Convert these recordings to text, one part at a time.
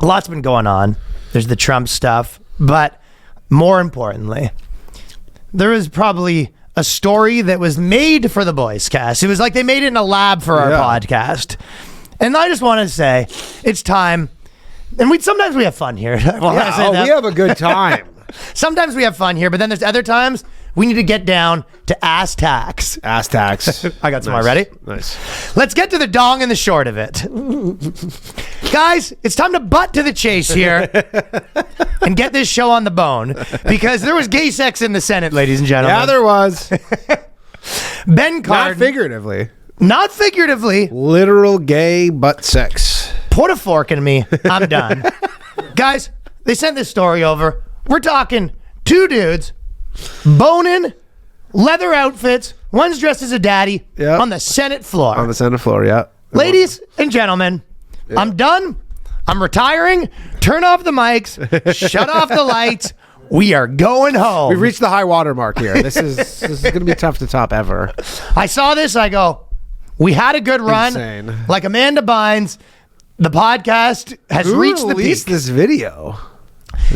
a lot's been going on. There's the Trump stuff, but more importantly, there is probably a story that was made for the Boyscast. It was like they made it in a lab for our podcast. And I just want to say, it's time. And sometimes we have fun here. We have a good time. Sometimes we have fun here, but then there's other times we need to get down to ass tax. Ass tax. I got some more. Ready? Nice. Let's get to the dong and the short of it. Guys, it's time to butt to the chase here and get this show on the bone, because there was gay sex in the Senate, ladies and gentlemen. Yeah, there was. Ben Cardin. Not figuratively. Not figuratively. Literal gay butt sex. Put a fork in me. I'm done. Guys, they sent this story over. We're talking 2 dudes boning, leather outfits. One's dressed as a daddy on the Senate floor. On the Senate floor, yeah. Ladies and gentlemen, I'm done. I'm retiring. Turn off the mics. Shut off the lights. We are going home. We've reached the high water mark here. This is going to be tough to top ever. I saw this. I go, we had a good run. Insane. Like Amanda Bynes, the podcast has reached the peak. Who released this video?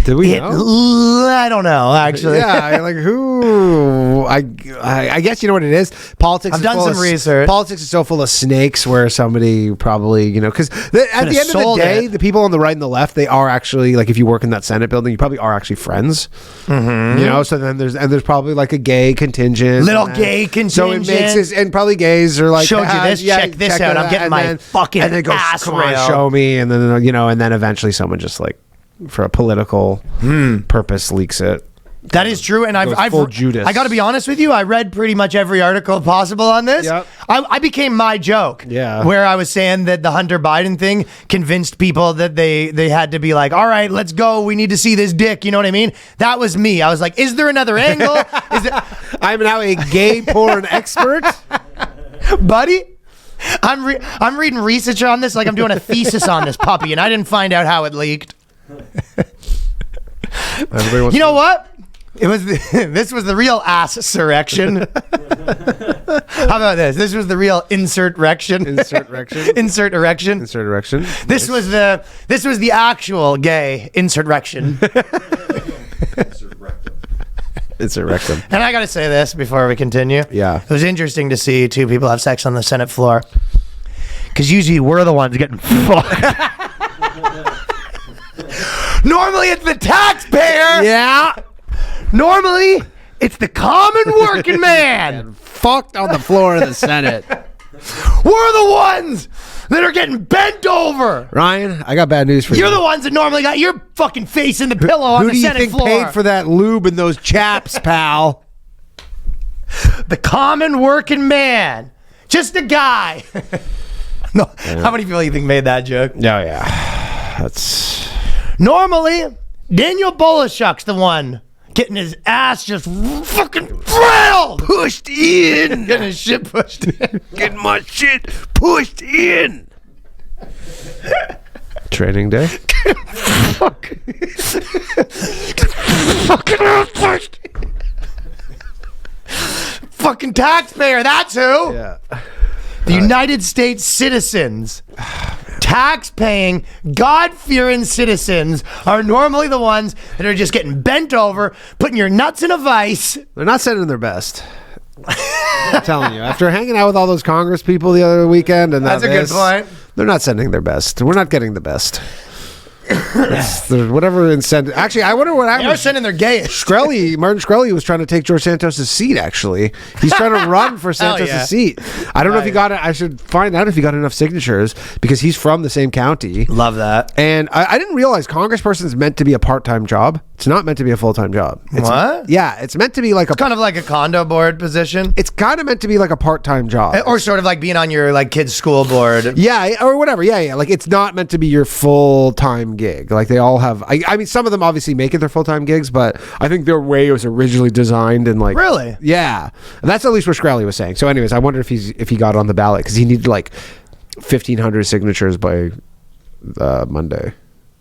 Did we know? I don't know, actually. Yeah, like who? I guess you know what it is. Politics. I've done some research. Politics is so full of snakes, where somebody probably, because at the end of the day, the people on the right and the left, they are actually, like, if you work in that Senate building, you probably are actually friends. Mm-hmm. So then there's probably like a gay contingent, gay contingent. So it makes this, and probably gays are like, showed you this, check this out. I'm getting my fucking and then it goes, ass come rail. on, show me, and then and then eventually someone just like, for a political purpose, leaks it. That is true, and I've full Judas. I got to be honest with you. I read pretty much every article possible on this. Yep. I became my joke. Yeah. Where I was saying that the Hunter Biden thing convinced people that they had to be like, all right, let's go. We need to see this dick. You know what I mean? That was me. I was like, is there another angle? I'm now a gay porn expert, buddy. I'm reading research on this like I'm doing a thesis on this puppy, and I didn't find out how it leaked. You know what? This was the real ass-surrection. How about this? This was the real insert-rection. Insert-rection. Insert-erection. Insert-erection. This was the actual gay insert-rection. Insert-rectum. And I gotta say this before we continue. Yeah. It was interesting to see 2 people have sex on the Senate floor, because usually we're the ones getting fucked. Normally it's the taxpayer. Yeah. Normally it's the common working man. Fucked on the floor of the Senate. We're the ones that are getting bent over. Ryan, I got bad news for you. You're the ones that normally got your fucking face in the pillow on the Senate floor. Who do you think paid for that lube and those chaps, pal? The common working man. Just a guy. No, yeah. How many people do you think made that joke? Oh, yeah. That's... Normally, Daniel Bolashuk's the one getting his ass just fucking drilled. Pushed in. Getting his shit pushed in. Getting my shit pushed in. Training day. Fucking ass pushed. Fucking taxpayer, that's who. Yeah. The United States citizens, tax-paying, God-fearing citizens are normally the ones that are just getting bent over, putting your nuts in a vice. They're not sending their best. I'm telling you. After hanging out with all those Congress people the other weekend, and that's a good point. They're not sending their best. We're not getting the best. There's whatever incentive. Actually, I wonder what happened. They're sending their gayest. Martin Shkreli was trying to take George Santos' seat, actually. He's trying to run for Santos' seat. I don't know if he got it. I should find out if he got enough signatures, because he's from the same county. Love that. And I didn't realize congressperson is meant to be a part-time job. It's not meant to be a full-time job. What? Yeah, it's meant to be like kind of like a condo board position. It's kind of meant to be like a part-time job. Or sort of like being on your like kid's school board. Yeah, or whatever. Yeah. Like, it's not meant to be your full-time gig. Like, they all have... I mean, some of them obviously make it their full-time gigs, but I think their way was originally designed and like... Really? Yeah. And that's at least what Shkreli was saying. So anyways, I wonder if he got on the ballot, because he needed like 1,500 signatures by Monday.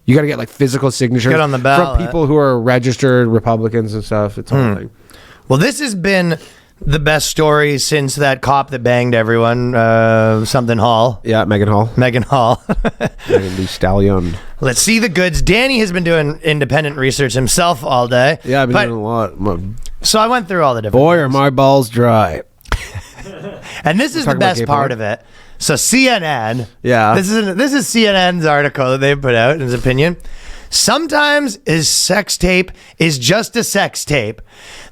You got to get like physical signatures get on the ballot from people who are registered Republicans and stuff. It's all thing. Well, this has been the best story since that cop that banged everyone, something Hall. Yeah, Megan Hall. Megan Hall. Megan Thee Stallion. Let's see the goods. Danny has been doing independent research himself all day. Yeah, I've been doing a lot. So I went through all the different Boy, things. are my balls dry. And this is the best part of it. So CNN. Yeah. This is CNN's article that they put out in his opinion. Sometimes his sex tape is just a sex tape.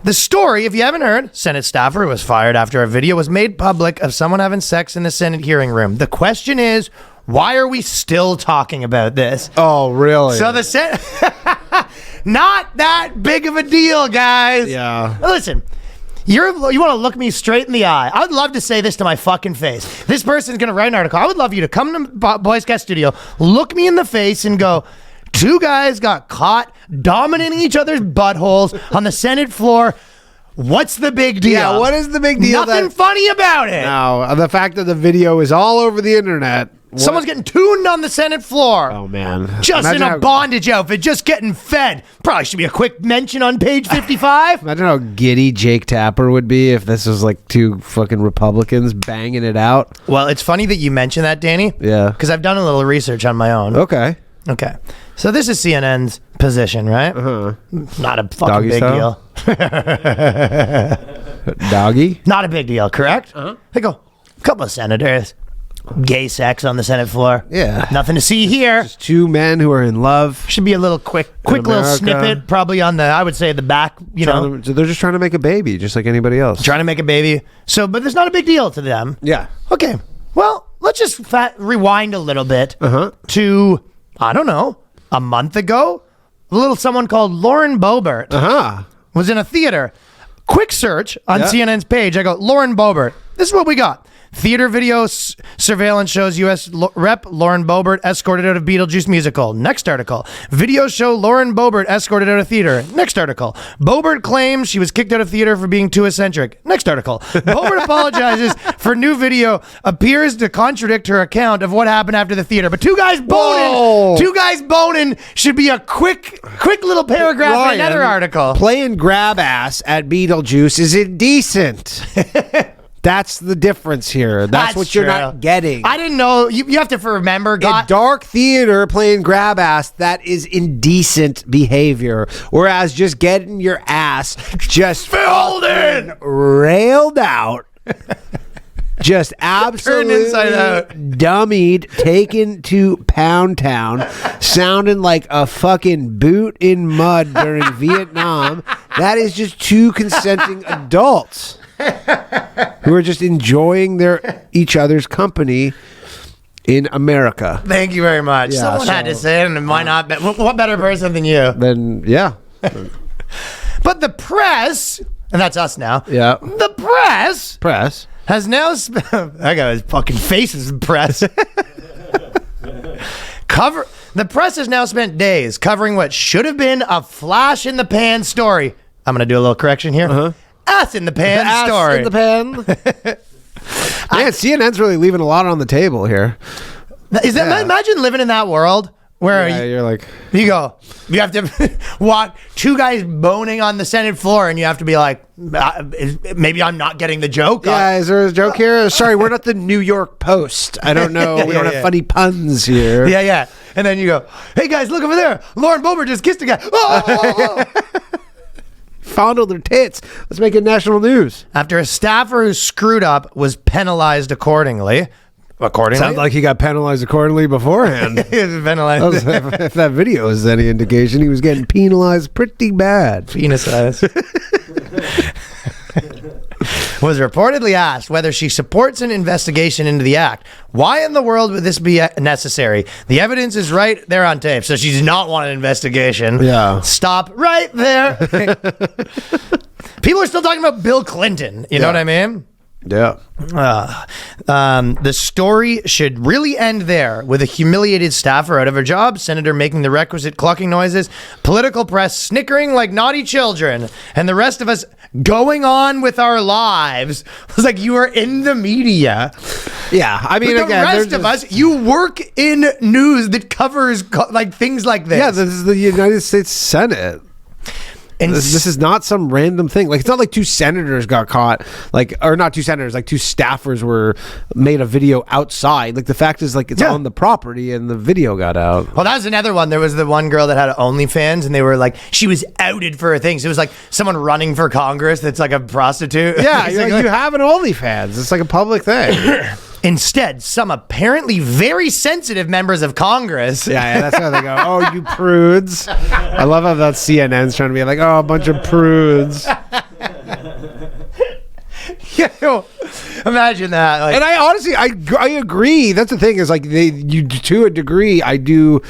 The story, if you haven't heard, Senate staffer was fired after a video was made public of someone having sex in the Senate hearing room. The question is, why are we still talking about this? Oh, really? So the Senate, not that big of a deal, guys. Yeah. Listen. You want to look me straight in the eye. I would love to say this to my fucking face. This person's going to write an article. I would love you to come to Boyscast Studio, look me in the face and go, 2 guys got caught dominating each other's buttholes on the Senate floor. What's the big deal? Yeah, what is the big deal? Nothing funny about it. No, the fact that the video is all over the internet. Someone's getting tuned on the Senate floor. Oh, man. Just Imagine in a bondage outfit, just getting fed. Probably should be a quick mention on page 55. Imagine how giddy Jake Tapper would be if this was like 2 fucking Republicans banging it out. Well, it's funny that you mentioned that, Danny. Yeah. Because I've done a little research on my own. Okay. So this is CNN's position, right? Uh-huh. Not a fucking Doggy big style? deal. Doggy? Not a big deal, correct? They go, a couple of senators. Gay sex on the Senate floor. Yeah. Nothing to see here. Just 2 men who are in love. Should be a little quick little America. snippet, probably on the, I would say the back, So they're just trying to make a baby, just like anybody else. trying to make a baby. So, but there's not a big deal to them. Yeah. Okay. Well, let's just rewind a little bit Uh-huh. to, I don't know, a month ago. A little someone called Lauren Boebert Uh-huh. was in a theater. Quick search on Yeah. CNN's page. I go, Lauren Boebert. This is what we got. Theater video surveillance shows U.S. Rep. Lauren Boebert escorted out of Beetlejuice musical. Next article. Video show Lauren Boebert escorted out of theater. Next article. Boebert claims she was kicked out of theater for being too eccentric. Next article. Boebert apologizes for new video appears to contradict her account of what happened after the theater. But 2 guys boning. Whoa. 2 guys boning should be a quick little paragraph in another article. Playing grab ass at Beetlejuice is indecent. That's the difference here. That's what you're true. not getting. I didn't know. You have to remember. In dark theater, playing grab ass, that is indecent behavior. Whereas just getting your ass just Filled in. railed out, just absolutely inside out. dummied, taken to Pound Town, sounding like a fucking boot in mud during Vietnam. That is just 2 consenting adults who are just enjoying each other's company in America. Thank you very much. Yeah, Someone had to say it, and why not? What better person than you? Then, yeah. But the press, and that's us now. Yeah. The press has now. I got his fucking faces in press. The press has now spent days covering what should have been a flash in the pan story. I'm gonna do a little correction here. Uh-huh. Ass in the pan story. Ass in the pan. Man, CNN's really leaving a lot on the table here. Is that? Imagine living in that world where you're like, you have to walk 2 guys boning on the Senate floor, and you have to be like, maybe I'm not getting the joke. yeah, is there a joke here? Sorry, we're not the New York Post. I don't know. We don't have funny puns here. Yeah. And then you go, hey guys, look over there. Lauren Boebert just kissed a guy. Oh. Fondled their tits. Let's make it national news. After a staffer who screwed up was penalized accordingly. Sounds like he got penalized accordingly beforehand. He was penalized. If that video is any indication, he was getting penalized pretty bad. Penis size. Was reportedly asked whether she supports an investigation into the act. Why in the world would this be necessary? The evidence is right there on tape, so she does not want an investigation. Yeah. Stop right there. People are still talking about Bill Clinton. You know what I mean? Yeah. The story should really end there, with a humiliated staffer out of her job, senator making the requisite clucking noises, political press snickering like naughty children, and the rest of us going on with our lives. It was like you were in the media. Yeah, I mean, But again, the rest of us, you work in news that covers like things like this. Yeah, this is the United States Senate. And this is not some random thing. Like, it's not like two senators got caught, like, or not two senators, like two staffers were made a video outside. Like, the fact is, like, it's on the property and the video got out. Well, that was another one. There was the one girl that had OnlyFans, and they were like, she was outed for her things. It was like someone running for Congress that's like a prostitute. Yeah, you have an OnlyFans. It's like a public thing. Instead, some apparently very sensitive members of Congress. Yeah, that's how they go. Oh, you prudes. I love how that CNN's trying to be like, oh, a bunch of prudes. Imagine that. Like, and I honestly, I agree. That's the thing is like you to a degree, I do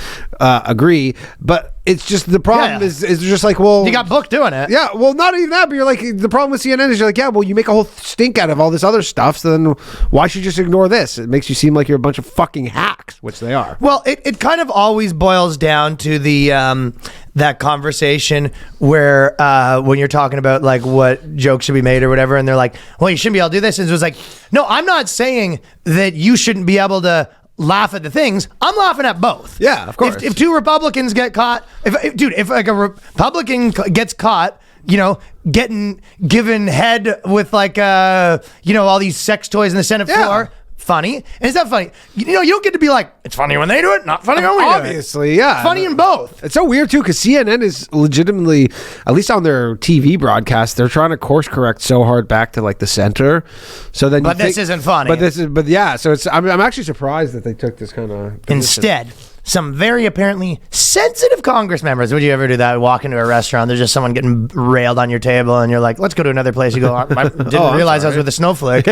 agree, but it's just the problem is just like, well, you got booked doing it. Yeah, well, not even that, but you're like, the problem with CNN is you're like, yeah, well, you make a whole stink out of all this other stuff, so then why should you just ignore this? It makes you seem like you're a bunch of fucking hacks, which they are. Well, it kind of always boils down to the that conversation where when you're talking about like what jokes should be made or whatever, and they're like, well, you shouldn't be able to do this, and it was like, no, I'm not saying that you shouldn't be able to laugh at the things. I'm laughing at both. Yeah, of course. If two Republicans get caught, if like a Republican gets caught, you know, getting given head with like all these sex toys in the Senate floor, funny. And it's not funny. You know, you don't get to be like, it's funny when they do it, not funny when we do it. Obviously, yeah. It's funny in both. It's so weird too, because CNN is legitimately, at least on their TV broadcast, they're trying to course correct so hard back to like the center. So then, but this isn't funny. But yeah. So it's. I'm actually surprised that they took this kind of. Instead, some very apparently sensitive Congress members. Would you ever do that? Walk into a restaurant, there's just someone getting railed on your table, and you're like, let's go to another place. You go, I didn't realize I was with a snowflake.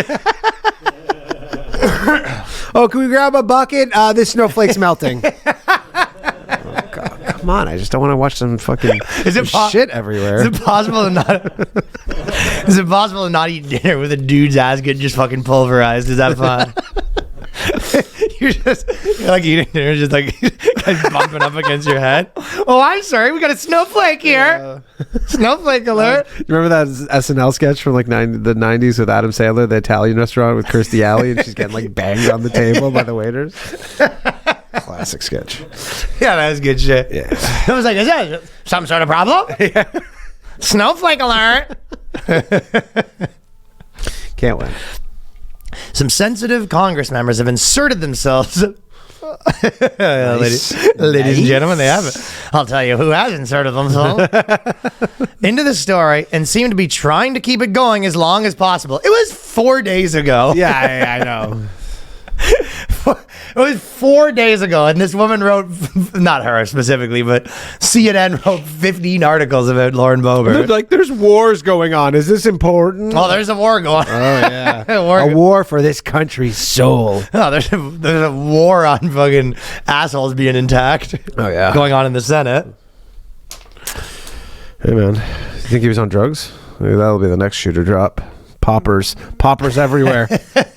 Oh, can we grab a bucket? This snowflake's melting. Oh, God, come on. I just don't want to watch some fucking shit everywhere. Is it possible to not Is it possible to not eat dinner with a dude's ass getting just fucking pulverized? Is that fun? You're like eating dinner, just like bumping up against your head. Oh, I'm sorry, we got a snowflake here. Snowflake alert. You remember that SNL sketch from like the 90s with Adam Sandler, the Italian restaurant with Kirstie Alley, and she's getting like banged on the table by the waiters? Classic sketch. Yeah, that was good shit. Yeah. I was like, is that some sort of problem? Yeah. Snowflake alert. Can't win. Some sensitive Congress members have inserted themselves. Ladies and gentlemen, they have it. I'll tell you who has inserted themselves into the story and seem to be trying to keep it going as long as possible. It was 4 days ago. Yeah, I know. It was 4 days ago, and this woman wrote, not her specifically, but CNN wrote 15 articles about Lauren Boebert. Like, there's wars going on. Is this important? Oh, there's a war going on. Oh, yeah. A war for this country's soul. Oh, there's a war on fucking assholes being intact. Oh, yeah. Going on in the Senate. Hey, man. You think he was on drugs? Maybe that'll be the next shooter drop. Poppers everywhere.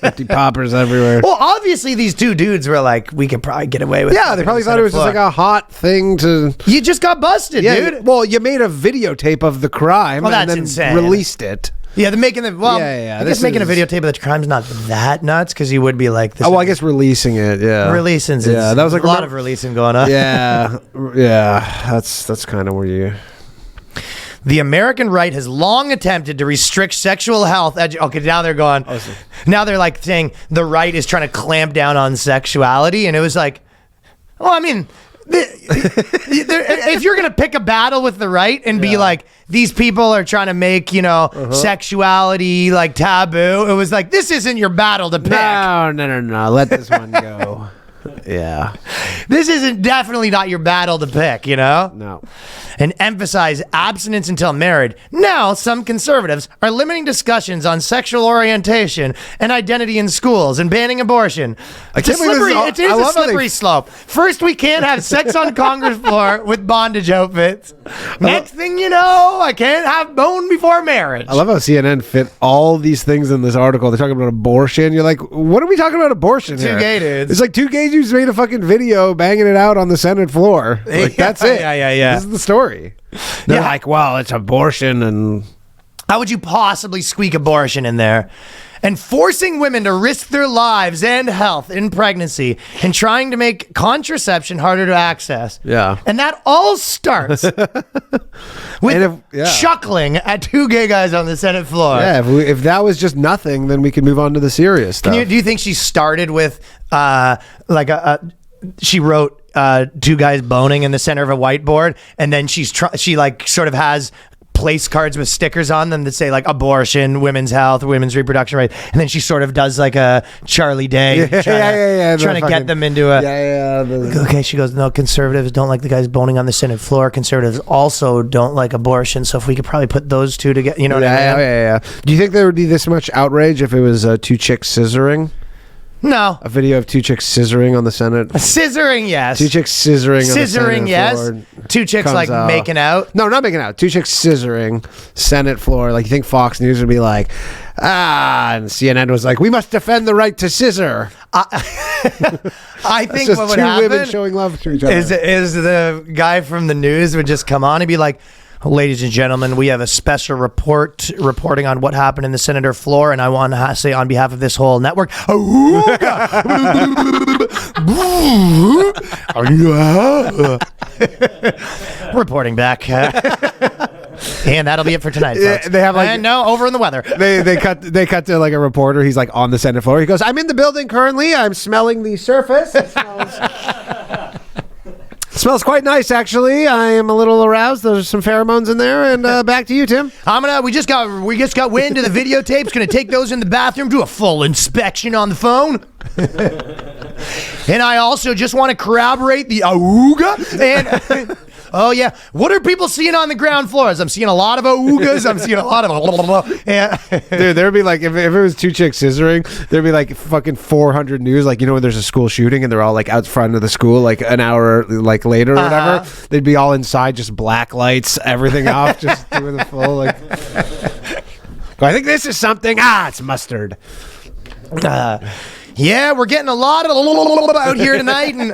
Empty poppers everywhere. Well, obviously these two dudes were like, we could probably get away with it. Yeah, they probably thought it was just like a hot thing to... You just got busted, dude. Well, you made a videotape of the crime and then insane. Released it. Yeah, they're making the... Well, I guess making a videotape of the crime's not that nuts, because you would be like... This I guess releasing it, yeah. Releasing it. Yeah, that was like a lot of releasing going on. Yeah, that's kind of where you... The American right has long attempted to restrict sexual health. Okay, now they're going. Now they're like saying the right is trying to clamp down on sexuality, and it was like, well, I mean, if you're gonna pick a battle with the right and be like, these people are trying to make sexuality like taboo, it was like, this isn't your battle to pick. No. Let this one go. Yeah. This isn't definitely not your battle to pick, you know? No. And emphasize abstinence until married. Now, some conservatives are limiting discussions on sexual orientation and identity in schools and banning abortion. It's a slippery slope. First, we can't have sex on Congress floor with bondage outfits. Next thing you know, I can't have bone before marriage. I love how CNN fit all these things in this article. They're talking about abortion. You're like, what are we talking about abortion here? Two gay dudes. It's like two gay dudes made a fucking video banging it out on the Senate floor. Like, that's it. Yeah. This is the story. They're like, well, it's abortion and... How would you possibly squeak abortion in there? and forcing women to risk their lives and health in pregnancy and trying to make contraception harder to access. Yeah. And that all starts with chuckling at two gay guys on the Senate floor. Yeah, if that was just nothing, then we could move on to the serious stuff. Do you think she started with she wrote two guys boning in the center of a whiteboard, and then she like sort of has place cards with stickers on them that say like abortion, women's health, women's reproduction rights, and then she sort of does like a Charlie Day trying to get them into a okay, she goes, no, conservatives don't like the guys boning on the Senate floor, conservatives also don't like abortion, so if we could probably put those two together, you know what I mean? Yeah. Do you think there would be this much outrage if it was two chicks scissoring? No. A video of two chicks scissoring on the Senate. Scissoring, yes. Two chicks scissoring on the Senate yes. floor. Two chicks like making out. No, not making out. Two chicks scissoring, Senate floor. Like, you think Fox News would be like, and CNN was like, we must defend the right to scissor. I think just what would two happen women showing love to each other. Is the guy from the news would just come on and be like, ladies and gentlemen, we have a special reporting on what happened in the Senator floor, and I want to say on behalf of this whole network, reporting back. And that'll be it for tonight, folks. They have over in the weather. They cut to like a reporter. He's like on the Senate floor. He goes, I'm in the building currently. I'm smelling the surface. Smells quite nice, actually. I am a little aroused. There's some pheromones in there. And back to you, Tim. We just got wind of the videotapes. Going to take those in the bathroom, do a full inspection on the phone. And I also just want to corroborate the auga. And oh yeah, what are people seeing on the ground floors? I'm seeing a lot of augas. I'm seeing a lot of Dude, there'd be like, if it was two chicks scissoring, there'd be like fucking 400 news. Like, you know when there's a school shooting and they're all like out front of the school like an hour like later or whatever, they'd be all inside, just black lights, everything off, just doing the full like. I think this is something. It's mustard. Yeah, we're getting a lot of out here tonight, and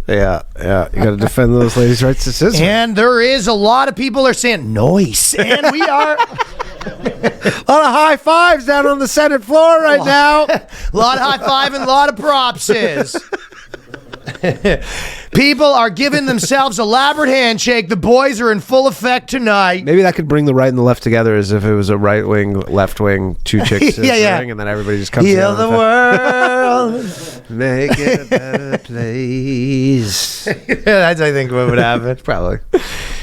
yeah, you got to defend those ladies' rights to scissor. And there is a lot of people are saying noise, and we are a lot of high fives down on the Senate floor right now. A lot of high five and a lot of propses. People are giving themselves elaborate handshake. The boys are in full effect tonight. Maybe that could bring the right and the left together, as if it was a right wing, left wing, two chicks scissoring, and then everybody just comes heal the world, make it a better place. That's, I think, what would happen. Probably.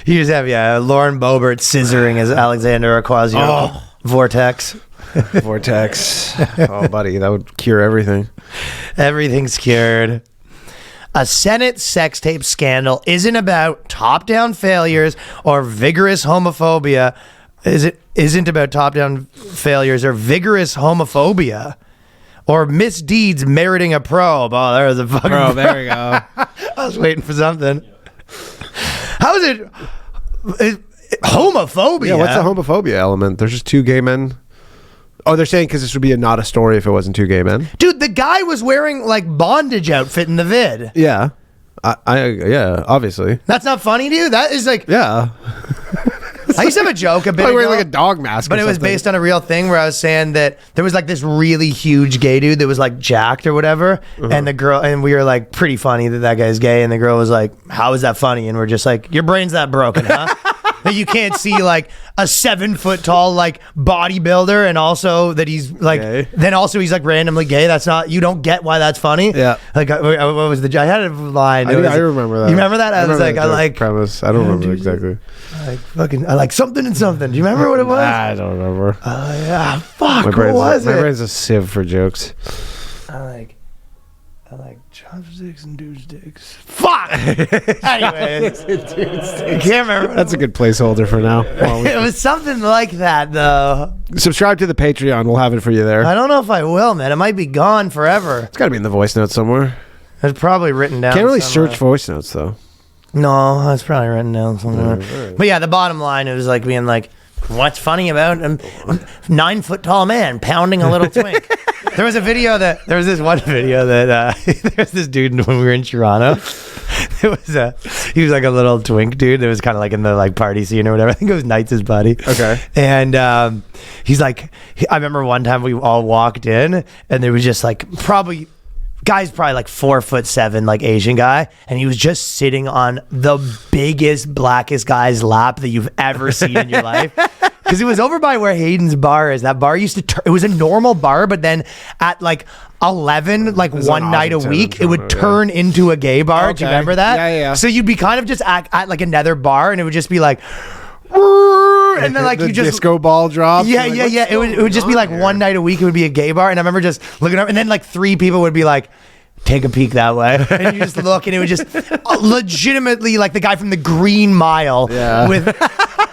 You just have Lauren Boebert scissoring as Alexander Ocasio. Vortex. Oh, buddy, that would cure everything. Everything's cured. A Senate sex tape scandal isn't about top-down failures or vigorous homophobia. Isn't about top-down failures or vigorous homophobia or misdeeds meriting a probe. Oh, there's a fucking probe. There we go. I was waiting for something. How is it homophobia? Yeah, what's the homophobia element? There's just two gay men. Oh, they're saying because this would be not a story if it wasn't two gay men. Dude, the guy was wearing like bondage outfit in the vid. Yeah, yeah, obviously. That's not funny to you? That is like, yeah. I used to have a joke a bit ago, wearing like a dog mask, but it was based on a real thing where I was saying that there was like this really huge gay dude that was like jacked or whatever, and the girl, and we were like, pretty funny that guy's gay, and the girl was like, how is that funny? And we're just like, your brain's that broken, huh? That you can't see like a 7 foot tall like bodybuilder, and also that he's like gay. Then also he's like randomly gay. That's not, you don't get why that's funny. Yeah. Like what was the, I had a line. I remember that. You remember that? I was like, I like premise. I don't remember exactly. I like something and something. Do you remember what it was? I don't remember. Yeah. Fuck. What was it? My brain's a sieve for jokes. I like chopsticks and dude sticks. Fuck! Anyway, I can't remember. That's a good placeholder for now. It was something like that, though. Subscribe to the Patreon. We'll have it for you there. I don't know if I will, man. It might be gone forever. It's got to be in the voice notes somewhere. It's probably written down. Can't really somewhere. search voice notes, though. No, it's probably written down somewhere. Right. But yeah, the bottom line, it was like being like, what's funny about a 9 foot tall man pounding a little twink? There was this one video that there was this dude when we were in Toronto. It was He was like a little twink dude that was kind of like in the like party scene or whatever. I think it was Knights' buddy. Okay. And he's like, I remember one time we all walked in and there was just like guy's probably like 4'7", like Asian guy, and he was just sitting on the biggest, blackest guy's lap that you've ever seen in your life. Because it was over by where Hayden's bar is. That bar used to it was a normal bar, but then at like 11, like one night a week, it would turn into a gay bar. Okay. Do you remember that? Yeah. So you'd be kind of just at like another bar, and it would just be like, and then like the you just disco ball drop. Yeah. It would just be like one night a week. It would be a gay bar, and I remember just looking up, and then like 3 people would be like, take a peek that way, and you just look, and it was just legitimately like the guy from the Green Mile with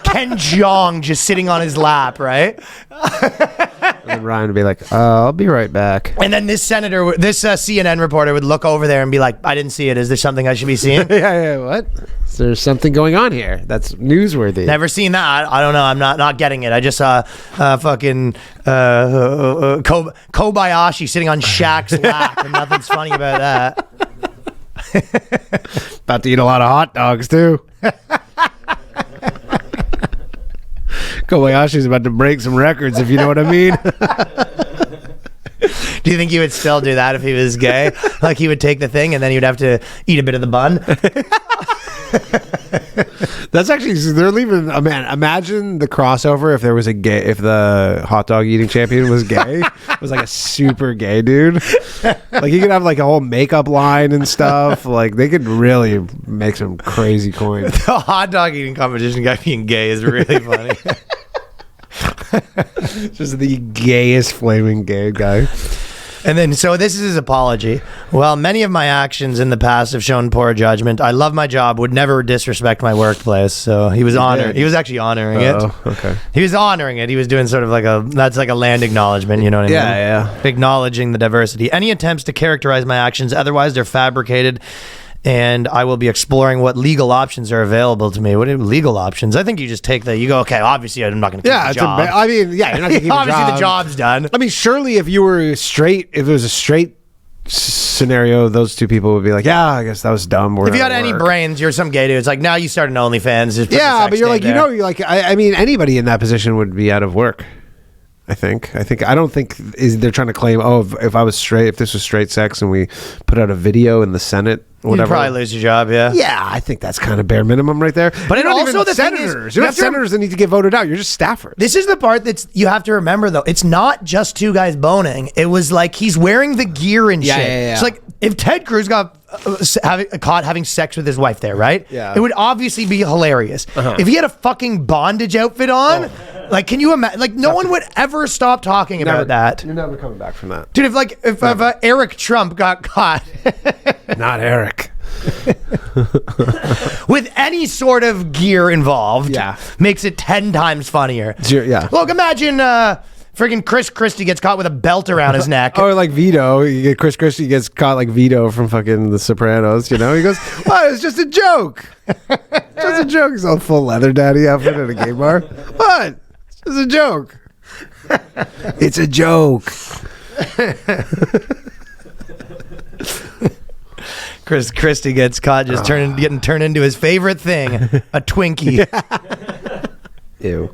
Ken Jeong just sitting on his lap, right? And then Ryan would be like, I'll be right back. And then this CNN reporter would look over there and be like, I didn't see it. Is there something I should be seeing? Yeah, what? Is there something going on here that's newsworthy? Never seen that. I don't know. I'm not getting it. I just saw fucking Kobayashi sitting on Shaq's lap, and nothing's funny about that. About to eat a lot of hot dogs, too. Kobayashi's about to break some records, if you know what I mean. Do you think he would still do that if he was gay? Like he would take the thing and then he would have to eat a bit of the bun? That's actually, they're leaving, imagine the crossover if there was if the hot dog eating champion was gay. It was like a super gay dude. Like he could have like a whole makeup line and stuff. Like they could really make some crazy coin. The hot dog eating competition guy being gay is really funny. Just the gayest flaming gay guy. And then, so this is his apology. Well, many of my actions in the past have shown poor judgment. I love my job, would never disrespect my workplace. So he was He was actually honoring it. Oh, okay. He was honoring it. He was doing sort of like that's like a land acknowledgement, you know what I mean? Yeah. Acknowledging the diversity. Any attempts to characterize my actions, otherwise they're fabricated, and I will be exploring what legal options are available to me. What are legal options? I think you just take you go, okay, obviously I'm not going to keep the job. You're not going to keep obviously the job. The job's done. I mean, surely if you were straight, if it was a straight scenario, those two people would be like, yeah, I guess that was dumb. If you had any brains, you're some gay dude. It's like, now you start an OnlyFans. Just yeah, but you're like, you're like, I mean, anybody in that position would be out of work. I don't think they're trying to claim, if I was straight, if this was straight sex and we put out a video in the Senate, whatever. You'd probably lose your job, yeah. Yeah, I think that's kind of bare minimum right there. But you're also the senators. You're not senators that need to get voted out. You're just staffers. This is the part you have to remember, though. It's not just two guys boning. It was like he's wearing the gear and shit. Yeah. It's like if Ted Cruz got caught having sex with his wife there, right? Yeah. It would obviously be hilarious. If he had a fucking bondage outfit on, like, can you imagine? Like, no one would ever stop talking about that. You're never coming back from that. Dude, if Eric Trump got caught. Not Eric. With any sort of gear involved, makes it 10 times funnier. Yeah. Look, imagine friggin' Chris Christie gets caught with a belt around his neck. Or like Vito, Chris Christie gets caught like Vito from fucking The Sopranos, you know? He goes, "What? It's just a joke. Just a joke." He's all full leather daddy outfit at a gay bar. What? It's just a joke. It's a joke. Chris Christie gets caught just getting turned into his favorite thing, a Twinkie. Ew.